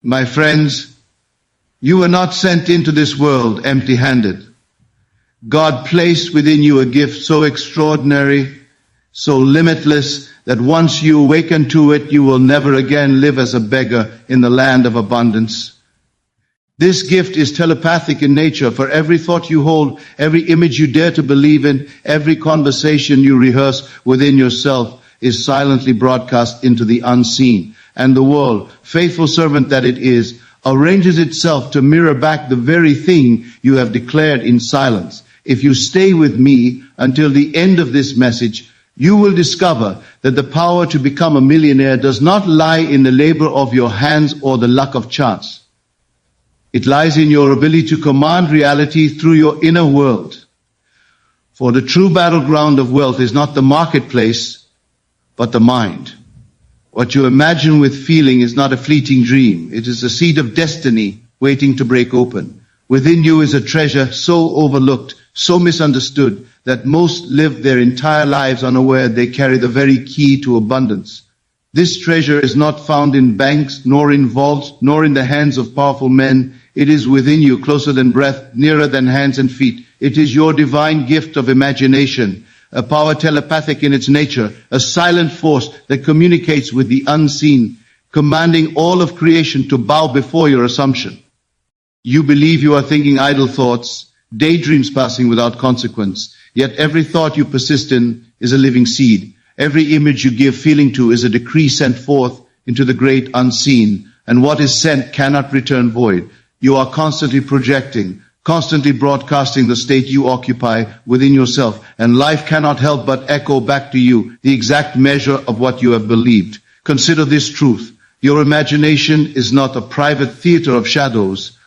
My friends, you were not sent into this world empty-handed. God placed within you a gift so extraordinary, so limitless, that once you awaken to it, you will never again live as a beggar in the land of abundance. This gift is telepathic in nature. For every thought you hold, every image you dare to believe in, every conversation you rehearse within yourself is silently broadcast into the unseen. And the world, faithful servant that it is, arranges itself to mirror back the very thing you have declared in silence. If you stay with me until the end of this message, you will discover that the power to become a millionaire does not lie in the labor of your hands or the luck of chance. It lies in your ability to command reality through your inner world. For the true battleground of wealth is not the marketplace, but the mind. What you imagine with feeling is not a fleeting dream. It is the seed of destiny waiting to break open. Within you is a treasure so overlooked, so misunderstood, that most live their entire lives unaware they carry the very key to abundance. This treasure is not found in banks, nor in vaults, nor in the hands of powerful men. It is within you, closer than breath, nearer than hands and feet. It is your divine gift of imagination, a power telepathic in its nature, a silent force that communicates with the unseen, commanding all of creation to bow before your assumption. You believe you are thinking idle thoughts, daydreams passing without consequence, yet every thought you persist in is a living seed. Every image you give feeling to is a decree sent forth into the great unseen, and what is sent cannot return void. You are constantly projecting, constantly broadcasting the state you occupy within yourself, and life cannot help but echo back to you the exact measure of what you have believed. Consider this truth. Your imagination is not a private theater of shadows.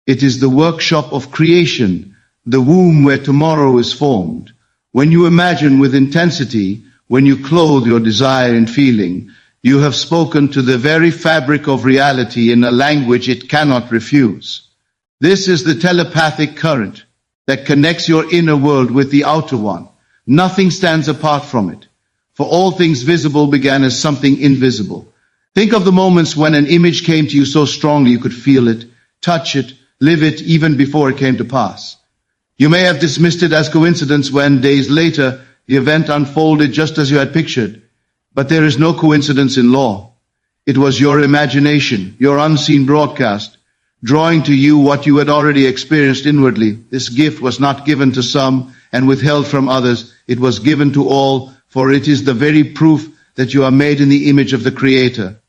It is the workshop of creation, the womb where tomorrow is formed. When you imagine with intensity, when you clothe your desire in feeling, you have spoken to the very fabric of reality in a language it cannot refuse. This is the telepathic current that connects your inner world with the outer one. Nothing stands apart from it. For all things visible began as something invisible. Think of the moments when an image came to you so strongly you could feel it, touch it, live it even before it came to pass. You may have dismissed it as coincidence when, days later, the event unfolded just as you had pictured. But there is no coincidence in law. It was your imagination, your unseen broadcast, drawing to you what you had already experienced inwardly. This gift was not given to some and withheld from others. It was given to all, for it is the very proof that you are made in the image of the Creator.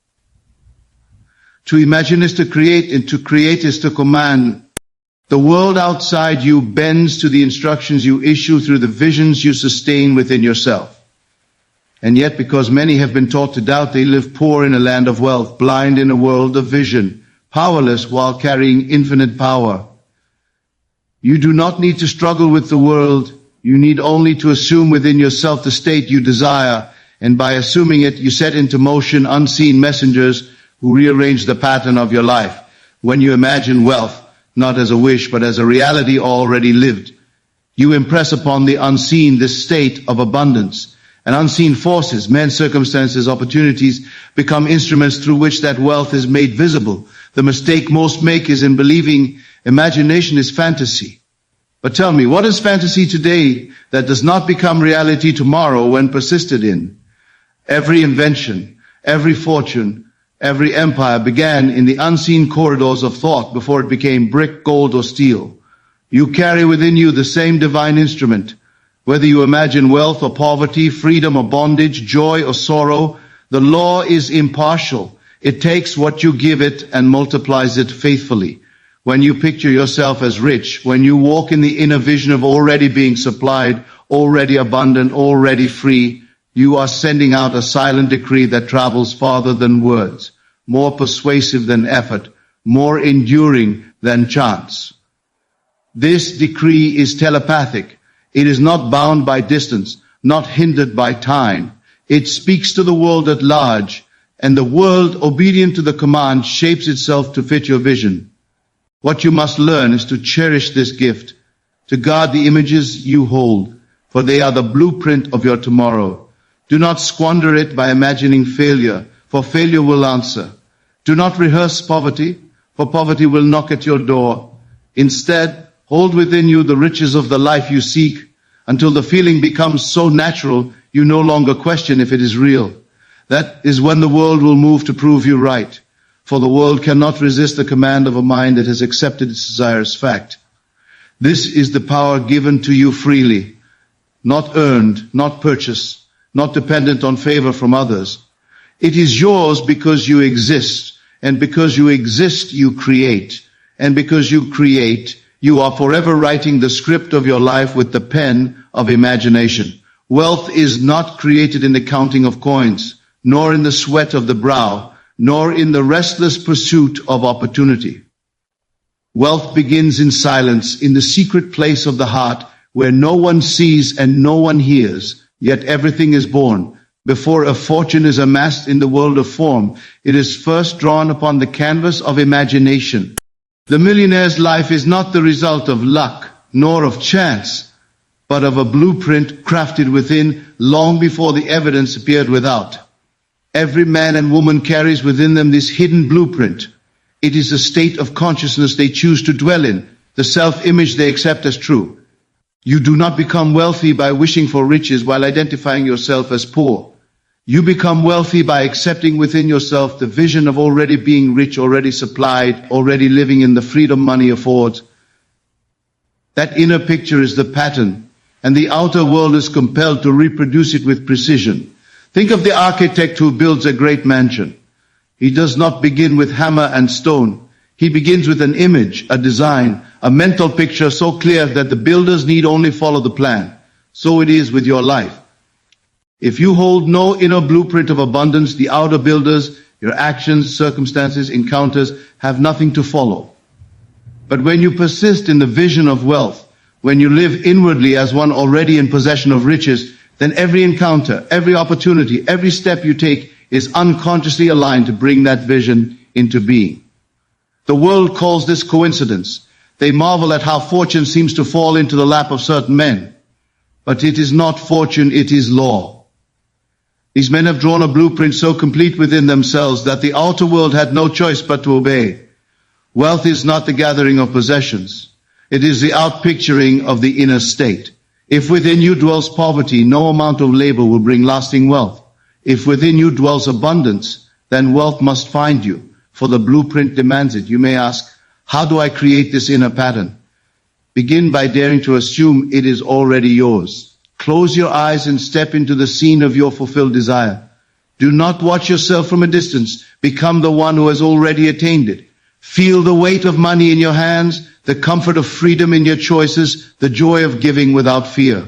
To imagine is to create, and to create is to command. The world outside you bends to the instructions you issue through the visions you sustain within yourself. And yet, because many have been taught to doubt, they live poor in a land of wealth, blind in a world of vision, powerless while carrying infinite power. You do not need to struggle with the world. You need only to assume within yourself the state you desire, and by assuming it, you set into motion unseen messengers who rearrange the pattern of your life. When you imagine wealth, not as a wish, but as a reality already lived, you impress upon the unseen this state of abundance. And unseen forces, men, circumstances, opportunities, become instruments through which that wealth is made visible. The mistake most make is in believing imagination is fantasy. But tell me, what is fantasy today that does not become reality tomorrow when persisted in? Every invention, every fortune, every empire began in the unseen corridors of thought before it became brick, gold, or steel. You carry within you the same divine instrument. Whether you imagine wealth or poverty, freedom or bondage, joy or sorrow, the law is impartial. It takes what you give it and multiplies it faithfully. When you picture yourself as rich, when you walk in the inner vision of already being supplied, already abundant, already free, you are sending out a silent decree that travels farther than words, more persuasive than effort, more enduring than chance. This decree is telepathic. It is not bound by distance, not hindered by time. It speaks to the world at large, and the world, obedient to the command, shapes itself to fit your vision. What you must learn is to cherish this gift, to guard the images you hold, for they are the blueprint of your tomorrow. Do not squander it by imagining failure, for failure will answer. Do not rehearse poverty, for poverty will knock at your door. Instead, hold within you the riches of the life you seek until the feeling becomes so natural you no longer question if it is real. That is when the world will move to prove you right, for the world cannot resist the command of a mind that has accepted its desire as fact. This is the power given to you freely, not earned, not purchased, not dependent on favor from others. It is yours because you exist, and because you exist, you create, and because you create, you are forever writing the script of your life with the pen of imagination. Wealth is not created in the counting of coins, nor in the sweat of the brow, nor in the restless pursuit of opportunity. Wealth begins in silence, in the secret place of the heart, where no one sees and no one hears, yet everything is born. Before a fortune is amassed in the world of form, it is first drawn upon the canvas of imagination. The millionaire's life is not the result of luck, nor of chance, but of a blueprint crafted within long before the evidence appeared without. Every man and woman carries within them this hidden blueprint. It is the state of consciousness they choose to dwell in, the self-image they accept as true. You do not become wealthy by wishing for riches while identifying yourself as poor. You become wealthy by accepting within yourself the vision of already being rich, already supplied, already living in the freedom money affords. That inner picture is the pattern, and the outer world is compelled to reproduce it with precision. Think of the architect who builds a great mansion. He does not begin with hammer and stone. He begins with an image, a design, a mental picture so clear that the builders need only follow the plan. So it is with your life. If you hold no inner blueprint of abundance, the outer builders, your actions, circumstances, encounters, have nothing to follow. But when you persist in the vision of wealth, when you live inwardly as one already in possession of riches, then every encounter, every opportunity, every step you take is unconsciously aligned to bring that vision into being. The world calls this coincidence. They marvel at how fortune seems to fall into the lap of certain men. But it is not fortune, it is law. These men have drawn a blueprint so complete within themselves that the outer world had no choice but to obey. Wealth is not the gathering of possessions. It is the outpicturing of the inner state. If within you dwells poverty, no amount of labor will bring lasting wealth. If within you dwells abundance, then wealth must find you, for the blueprint demands it. You may ask, how do I create this inner pattern? Begin by daring to assume it is already yours. Close your eyes and step into the scene of your fulfilled desire. Do not watch yourself from a distance. Become the one who has already attained it. Feel the weight of money in your hands, the comfort of freedom in your choices, the joy of giving without fear.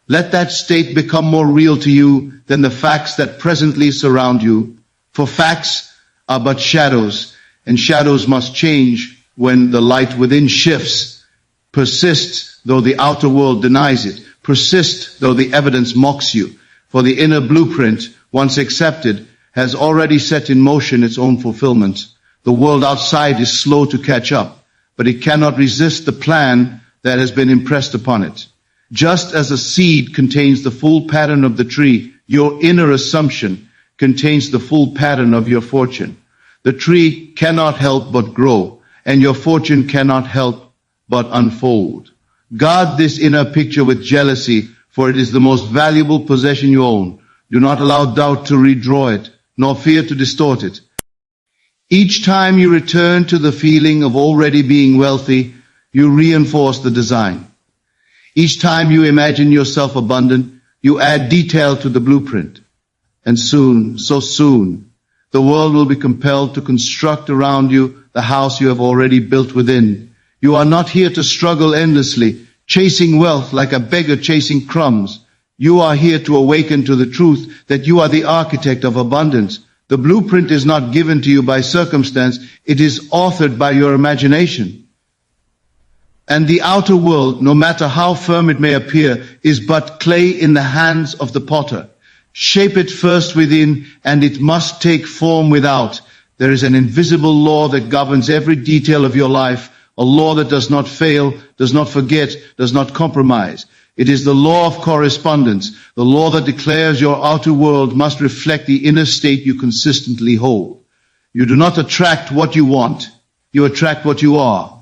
Let that state become more real to you than the facts that presently surround you. For facts are but shadows, and shadows must change when the light within shifts. Persist though the outer world denies it. Persist though the evidence mocks you. For the inner blueprint, once accepted, has already set in motion its own fulfillment. The world outside is slow to catch up, but it cannot resist the plan that has been impressed upon it. Just as a seed contains the full pattern of the tree, your inner assumption contains the full pattern of your fortune. The tree cannot help but grow, and your fortune cannot help but unfold. Guard this inner picture with jealousy, for it is the most valuable possession you own. Do not allow doubt to redraw it, nor fear to distort it. Each time you return to the feeling of already being wealthy, you reinforce the design. Each time you imagine yourself abundant, you add detail to the blueprint. And soon, so soon, the world will be compelled to construct around you the house you have already built within. You are not here to struggle endlessly, chasing wealth like a beggar chasing crumbs. You are here to awaken to the truth that you are the architect of abundance. The blueprint is not given to you by circumstance, it is authored by your imagination. And the outer world, no matter how firm it may appear, is but clay in the hands of the potter. Shape it first within, and it must take form without. There is an invisible law that governs every detail of your life, a law that does not fail, does not forget, does not compromise. It is the law of correspondence, the law that declares your outer world must reflect the inner state you consistently hold. You do not attract what you want, you attract what you are.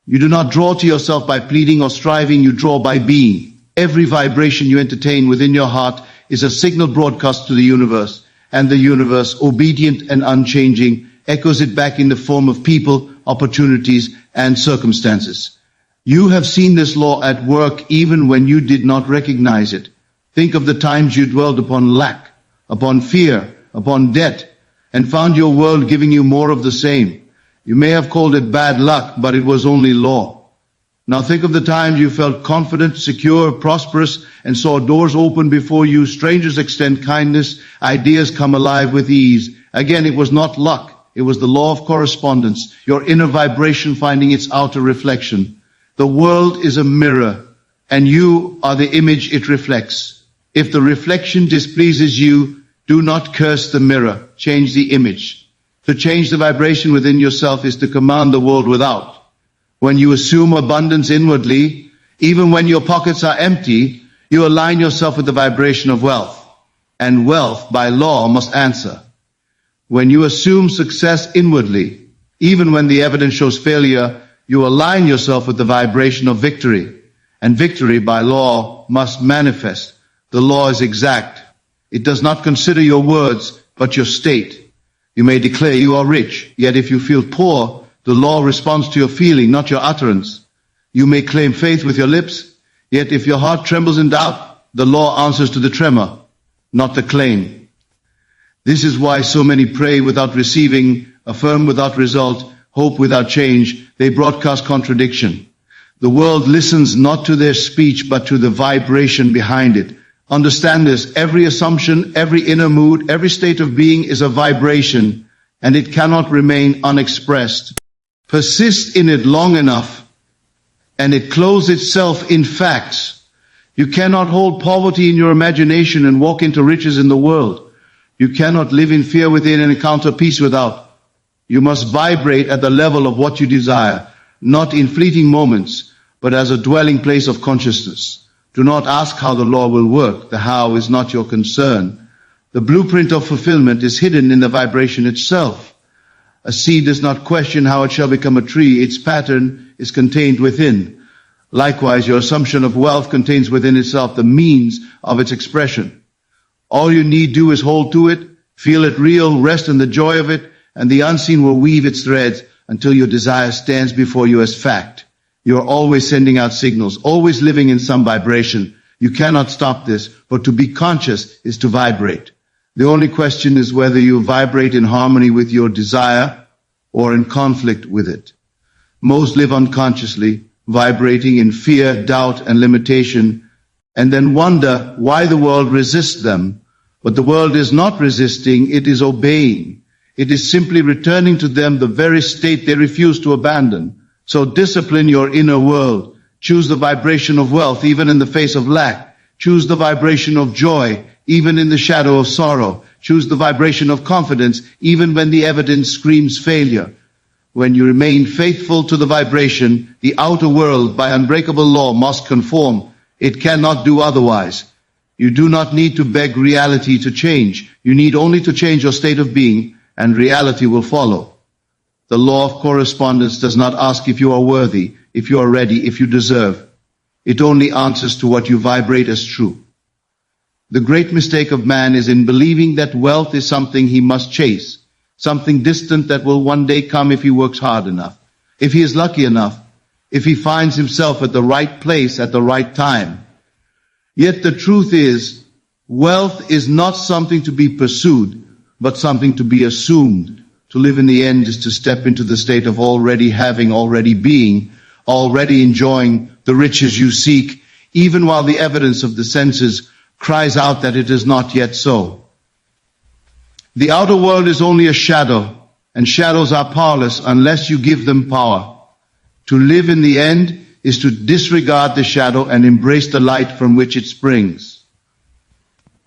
You do not draw to yourself by pleading or striving, you draw by being. Every vibration you entertain within your heart is a signal broadcast to the universe, and the universe, obedient and unchanging, echoes it back in the form of people, opportunities, and circumstances. You have seen this law at work even when you did not recognize it. Think of the times you dwelled upon lack, upon fear, upon debt, and found your world giving you more of the same. You may have called it bad luck, but it was only law. Now think of the times you felt confident, secure, prosperous, and saw doors open before you, strangers extend kindness, ideas come alive with ease. Again, it was not luck. It was the law of correspondence, your inner vibration finding its outer reflection. The world is a mirror, and you are the image it reflects. If the reflection displeases you, do not curse the mirror, change the image. To change the vibration within yourself is to command the world without. When you assume abundance inwardly, even when your pockets are empty, you align yourself with the vibration of wealth. And wealth, by law, must answer. When you assume success inwardly, even when the evidence shows failure, you align yourself with the vibration of victory. And victory, by law, must manifest. The law is exact. It does not consider your words, but your state. You may declare you are rich, yet if you feel poor, the law responds to your feeling, not your utterance. You may claim faith with your lips, yet if your heart trembles in doubt, the law answers to the tremor, not the claim. This is why so many pray without receiving, affirm without result, hope without change. They broadcast contradiction. The world listens not to their speech, but to the vibration behind it. Understand this, every assumption, every inner mood, every state of being is a vibration, and it cannot remain unexpressed. Persist in it long enough, and it clothes itself in facts. You cannot hold poverty in your imagination and walk into riches in the world. You cannot live in fear within and encounter peace without. You must vibrate at the level of what you desire, not in fleeting moments, but as a dwelling place of consciousness. Do not ask how the law will work. The how is not your concern. The blueprint of fulfillment is hidden in the vibration itself. A seed does not question how it shall become a tree. Its pattern is contained within. Likewise, your assumption of wealth contains within itself the means of its expression. All you need do is hold to it, feel it real, rest in the joy of it, and the unseen will weave its threads until your desire stands before you as fact. You are always sending out signals, always living in some vibration. You cannot stop this, for to be conscious is to vibrate. The only question is whether you vibrate in harmony with your desire or in conflict with it. Most live unconsciously, vibrating in fear, doubt, and limitation, and then wonder why the world resists them. But the world is not resisting, it is obeying. It is simply returning to them the very state they refuse to abandon. So discipline your inner world. Choose the vibration of wealth, even in the face of lack. Choose the vibration of joy, even in the shadow of sorrow. Choose the vibration of confidence, even when the evidence screams failure. When you remain faithful to the vibration, the outer world, by unbreakable law, must conform. It cannot do otherwise. You do not need to beg reality to change. You need only to change your state of being, and reality will follow. The law of correspondence does not ask if you are worthy, if you are ready, if you deserve. It only answers to what you vibrate as true. The great mistake of man is in believing that wealth is something he must chase, something distant that will one day come if he works hard enough, if he is lucky enough, if he finds himself at the right place at the right time. Yet the truth is, wealth is not something to be pursued, but something to be assumed. To live in the end is to step into the state of already having, already being, already enjoying the riches you seek, even while the evidence of the senses cries out that it is not yet so. The outer world is only a shadow, and shadows are powerless unless you give them power. To live in the end is to disregard the shadow and embrace the light from which it springs.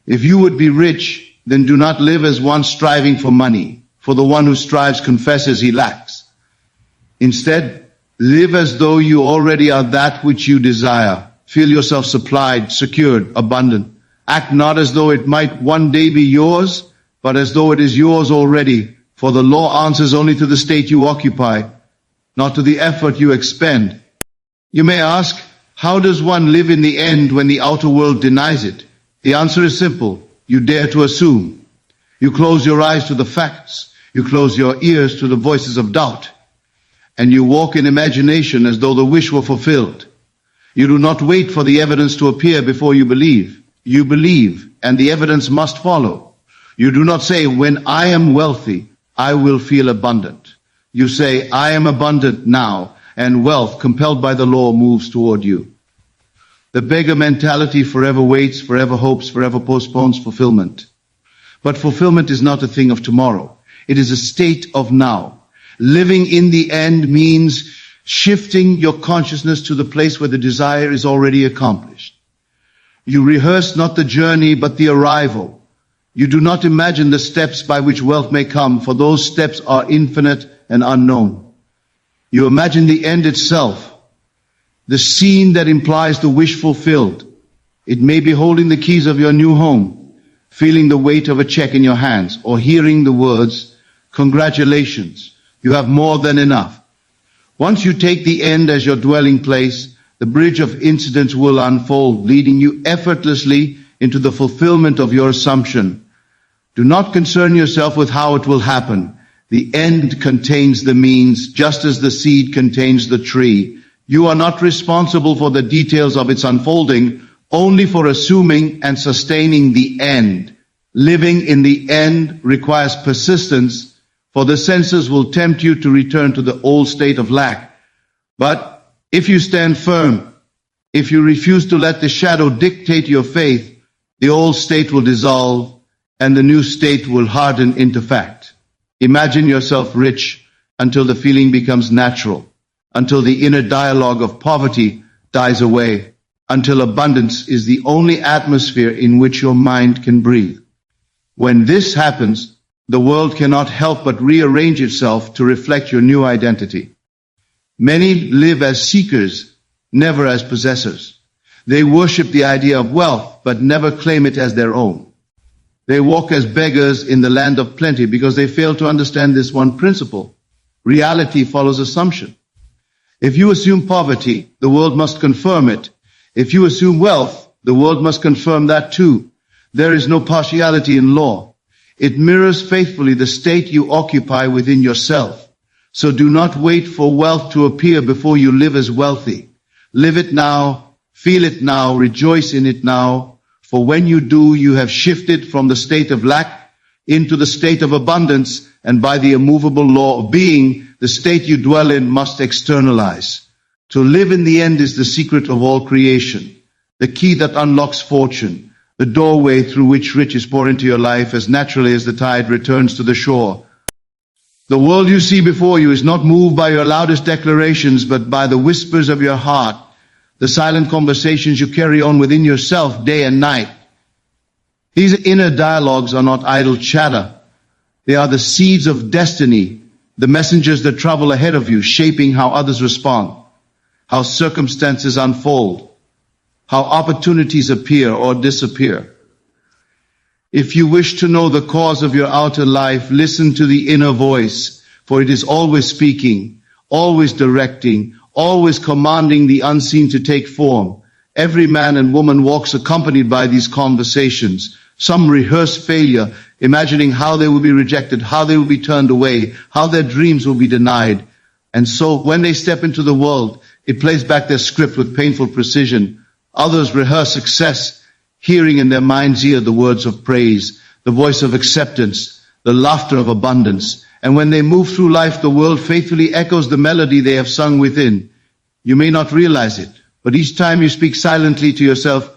If you would be rich, then do not live as one striving for money, for the one who strives confesses he lacks. Instead, live as though you already are that which you desire. Feel yourself supplied, secured, abundant. Act not as though it might one day be yours, but as though it is yours already, for the law answers only to the state you occupy. not to the effort you expend. You may ask, how does one live in the end when the outer world denies it? The answer is simple. You dare to assume. You close your eyes to the facts. You close your ears to the voices of doubt. And you walk in imagination as though the wish were fulfilled. You do not wait for the evidence to appear before you believe. You believe, and the evidence must follow. You do not say, when I am wealthy, I will feel abundant. You say, I am abundant now, and wealth, compelled by the law, moves toward you. The beggar mentality forever waits, forever hopes, forever postpones fulfillment. But fulfillment is not a thing of tomorrow. It is a state of now. Living in the end means shifting your consciousness to the place where the desire is already accomplished. You rehearse not the journey, but the arrival. You do not imagine the steps by which wealth may come, for those steps are infinite and unknown. You imagine the end itself, the scene that implies the wish fulfilled. It may be holding the keys of your new home, feeling the weight of a check in your hands, or hearing the words, congratulations, you have more than enough. Once you take the end as your dwelling place, the bridge of incidents will unfold, leading you effortlessly into the fulfillment of your assumption. Do not concern yourself with how it will happen. The end contains the means, just as the seed contains the tree. You are not responsible for the details of its unfolding, only for assuming and sustaining the end. Living in the end requires persistence, for the senses will tempt you to return to the old state of lack. But if you stand firm, if you refuse to let the shadow dictate your faith, the old state will dissolve and the new state will harden into fact. Imagine yourself rich until the feeling becomes natural, until the inner dialogue of poverty dies away, until abundance is the only atmosphere in which your mind can breathe. When this happens, the world cannot help but rearrange itself to reflect your new identity. Many live as seekers, never as possessors. They worship the idea of wealth, but never claim it as their own. They walk as beggars in the land of plenty because they fail to understand this one principle. Reality follows assumption. If you assume poverty, the world must confirm it. If you assume wealth, the world must confirm that too. There is no partiality in law. It mirrors faithfully the state you occupy within yourself. So do not wait for wealth to appear before you live as wealthy. Live it now, feel it now, rejoice in it now. For when you do, you have shifted from the state of lack into the state of abundance, and by the immovable law of being, the state you dwell in must externalize. To live in the end is the secret of all creation, the key that unlocks fortune, the doorway through which riches pour into your life as naturally as the tide returns to the shore. The world you see before you is not moved by your loudest declarations, but by the whispers of your heart, the silent conversations you carry on within yourself day and night. These inner dialogues are not idle chatter. They are the seeds of destiny, the messengers that travel ahead of you, shaping how others respond, how circumstances unfold, how opportunities appear or disappear. If you wish to know the cause of your outer life, listen to the inner voice, for it is always speaking, always directing, always commanding the unseen to take form. Every man and woman walks accompanied by these conversations. Some rehearse failure, imagining how they will be rejected, how they will be turned away, how their dreams will be denied. And so when they step into the world, it plays back their script with painful precision. Others rehearse success, hearing in their mind's ear the words of praise, the voice of acceptance, the laughter of abundance. And when they move through life, the world faithfully echoes the melody they have sung within. You may not realize it, but each time you speak silently to yourself,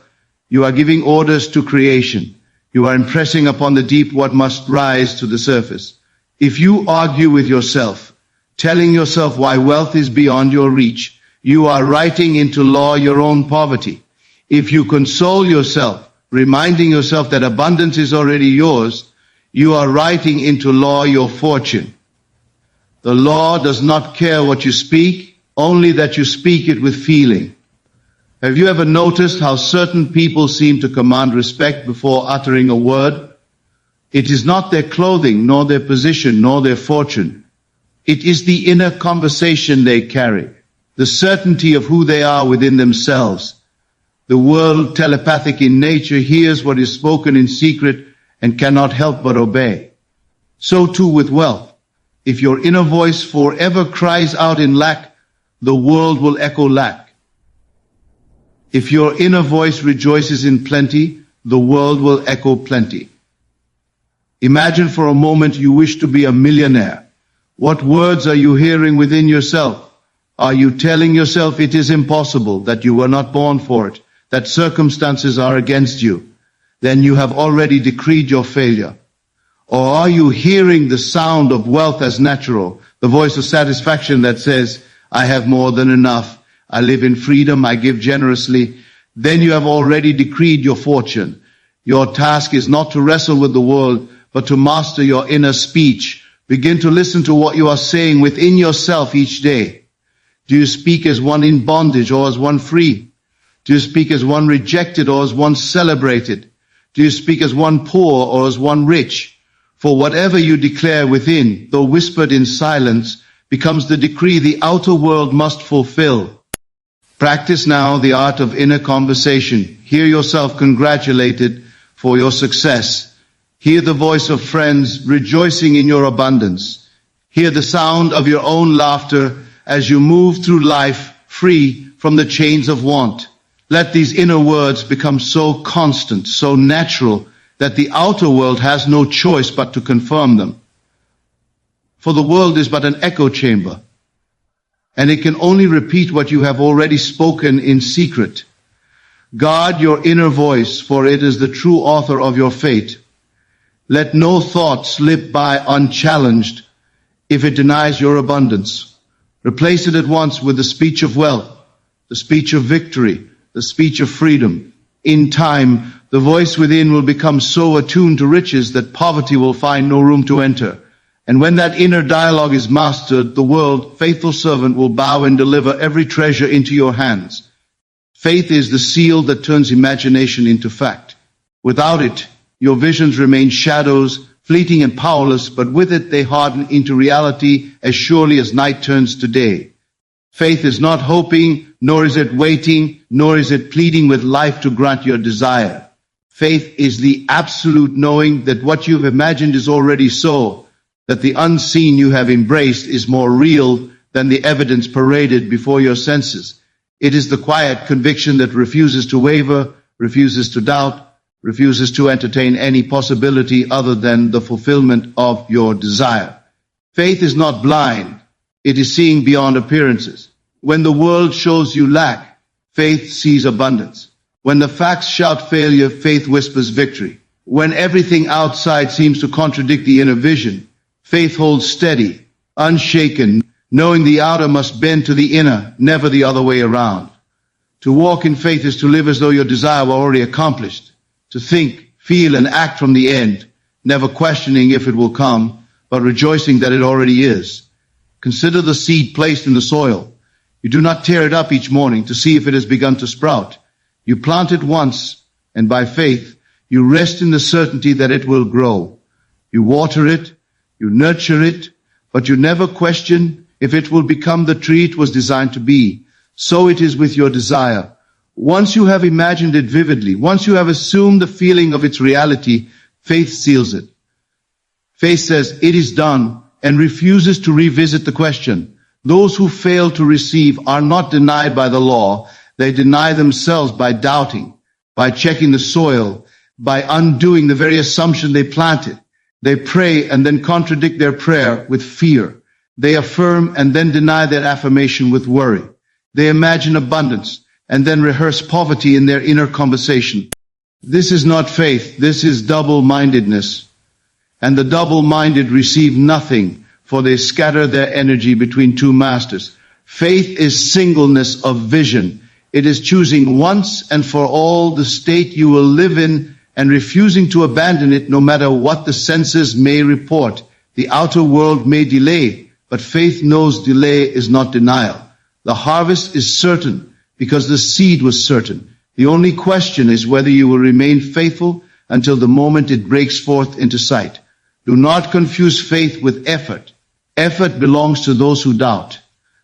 you are giving orders to creation. You are impressing upon the deep what must rise to the surface. If you argue with yourself, telling yourself why wealth is beyond your reach, you are writing into law your own poverty. If you console yourself, reminding yourself that abundance is already yours, you are writing into law your fortune. The law does not care what you speak, only that you speak it with feeling. Have you ever noticed how certain people seem to command respect before uttering a word? It is not their clothing, nor their position, nor their fortune, It is the inner conversation they carry, the certainty of who they are within themselves. The world, telepathic in nature, hears what is spoken in secret and cannot help but obey. So too with wealth. If your inner voice forever cries out in lack, the world will echo lack. If your inner voice rejoices in plenty, the world will echo plenty. Imagine for a moment you wish to be a millionaire. What words are you hearing within yourself? Are you telling yourself it is impossible, that you were not born for it, that circumstances are against you? Then you have already decreed your failure. Or are you hearing the sound of wealth as natural, the voice of satisfaction that says, I have more than enough, I live in freedom, I give generously? Then you have already decreed your fortune. Your task is not to wrestle with the world, but to master your inner speech. Begin to listen to what you are saying within yourself each day. Do you speak as one in bondage or as one free? Do you speak as one rejected or as one celebrated? Do you speak as one poor or as one rich? For whatever you declare within, though whispered in silence, becomes the decree the outer world must fulfill. Practice now the art of inner conversation. Hear yourself congratulated for your success. Hear the voice of friends rejoicing in your abundance. Hear the sound of your own laughter as you move through life free from the chains of want. Let these inner words become so constant, so natural, that the outer world has no choice but to confirm them. For the world is but an echo chamber, and it can only repeat what you have already spoken in secret. Guard your inner voice, for it is the true author of your fate. Let no thought slip by unchallenged if it denies your abundance. Replace it at once with the speech of wealth, the speech of victory, the speech of freedom. In time, the voice within will become so attuned to riches that poverty will find no room to enter. And when that inner dialogue is mastered, the world, faithful servant, will bow and deliver every treasure into your hands. Faith is the seal that turns imagination into fact. Without it, your visions remain shadows, fleeting and powerless, but with it they harden into reality as surely as night turns to day. Faith is not hoping, nor is it waiting, nor is it pleading with life to grant your desire. Faith is the absolute knowing that what you've imagined is already so, that the unseen you have embraced is more real than the evidence paraded before your senses. It is the quiet conviction that refuses to waver, refuses to doubt, refuses to entertain any possibility other than the fulfillment of your desire. Faith is not blind. It is seeing beyond appearances. When the world shows you lack, faith sees abundance. When the facts shout failure, faith whispers victory. When everything outside seems to contradict the inner vision, faith holds steady, unshaken, knowing the outer must bend to the inner, never the other way around. To walk in faith is to live as though your desire were already accomplished. To think, feel, and act from the end, never questioning if it will come, but rejoicing that it already is. Consider the seed placed in the soil. You do not tear it up each morning to see if it has begun to sprout. You plant it once, and by faith, you rest in the certainty that it will grow. You water it, you nurture it, but you never question if it will become the tree it was designed to be. So it is with your desire. Once you have imagined it vividly, once you have assumed the feeling of its reality, faith seals it. Faith says, it is done, and refuses to revisit the question. Those who fail to receive are not denied by the law. They deny themselves by doubting, by checking the soil, by undoing the very assumption they planted. They pray and then contradict their prayer with fear. They affirm and then deny their affirmation with worry. They imagine abundance and then rehearse poverty in their inner conversation. This is not faith, this is double-mindedness. And the double-minded receive nothing, for they scatter their energy between two masters. Faith is singleness of vision. It is choosing once and for all the state you will live in and refusing to abandon it no matter what the senses may report. The outer world may delay, but faith knows delay is not denial. The harvest is certain, because the seed was certain. The only question is whether you will remain faithful until the moment it breaks forth into sight. Do not confuse faith with effort. Effort belongs to those who doubt.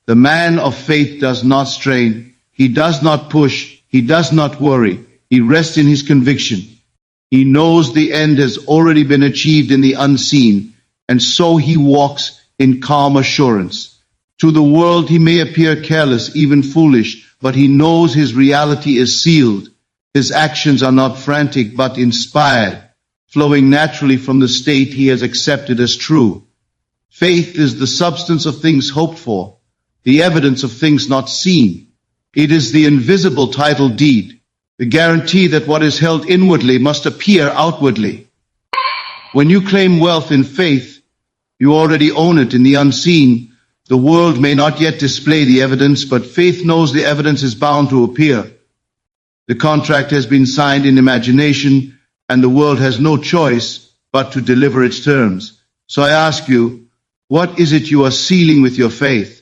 The man of faith does not strain. He does not push. He does not worry. He rests in his conviction. He knows the end has already been achieved in the unseen, and so he walks in calm assurance. To the world he may appear careless, even foolish, but he knows his reality is sealed. His actions are not frantic, but inspired, flowing naturally from the state he has accepted as true. Faith is the substance of things hoped for, the evidence of things not seen. It is the invisible title deed, the guarantee that what is held inwardly must appear outwardly. When you claim wealth in faith, you already own it in the unseen. The world may not yet display the evidence, but faith knows the evidence is bound to appear. The contract has been signed in imagination, and the world has no choice but to deliver its terms. So I ask you, what is it you are sealing with your faith?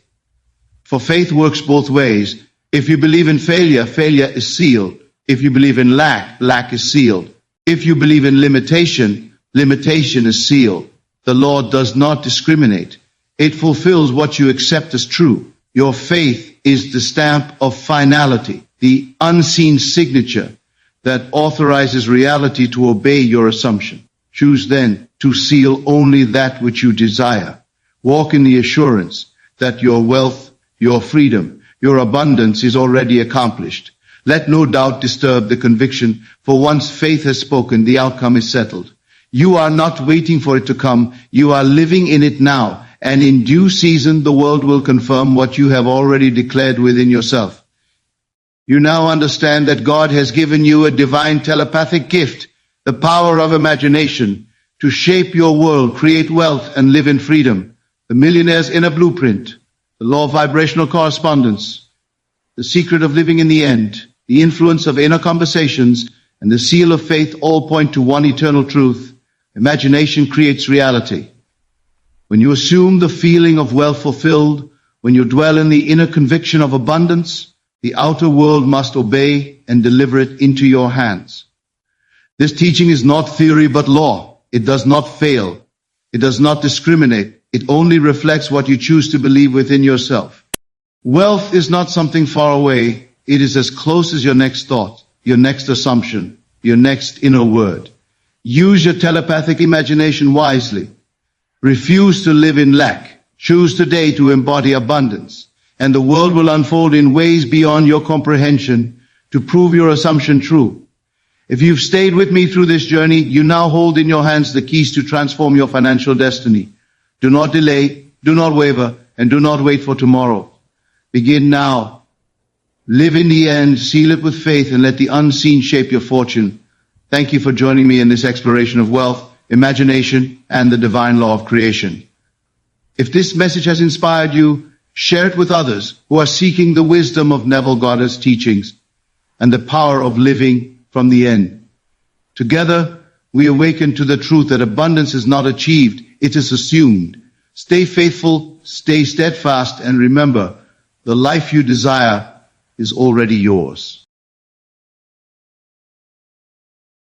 For faith works both ways. If you believe in failure, failure is sealed. If you believe in lack, lack is sealed. If you believe in limitation, limitation is sealed. The Lord does not discriminate. It fulfills what you accept as true. Your faith is the stamp of finality, the unseen signature that authorizes reality to obey your assumption. Choose then to seal only that which you desire. Walk in the assurance that your wealth, your freedom, your abundance is already accomplished. Let no doubt disturb the conviction, for once faith has spoken, the outcome is settled. You are not waiting for it to come, you are living in it now, and in due season the world will confirm what you have already declared within yourself. You now understand that God has given you a divine telepathic gift, the power of imagination, to shape your world, create wealth, and live in freedom. The millionaire's inner blueprint, the law of vibrational correspondence, the secret of living in the end, the influence of inner conversations, and the seal of faith all point to one eternal truth. Imagination creates reality. When you assume the feeling of wealth fulfilled, when you dwell in the inner conviction of abundance, the outer world must obey and deliver it into your hands. This teaching is not theory but law. It does not fail. It does not discriminate. It only reflects what you choose to believe within yourself. Wealth is not something far away. It is as close as your next thought, your next assumption, your next inner word. Use your telepathic imagination wisely. Refuse to live in lack. Choose today to embody abundance, and the world will unfold in ways beyond your comprehension to prove your assumption true. If you've stayed with me through this journey, you now hold in your hands the keys to transform your financial destiny. Do not delay, do not waver, and do not wait for tomorrow. Begin now. Live in the end, seal it with faith, and let the unseen shape your fortune. Thank you for joining me in this exploration of wealth, imagination, and the divine law of creation. If this message has inspired you, share it with others who are seeking the wisdom of Neville Goddard's teachings and the power of living from the end. Together, we awaken to the truth that abundance is not achieved, it is assumed. Stay faithful, stay steadfast, and remember, the life you desire is already yours.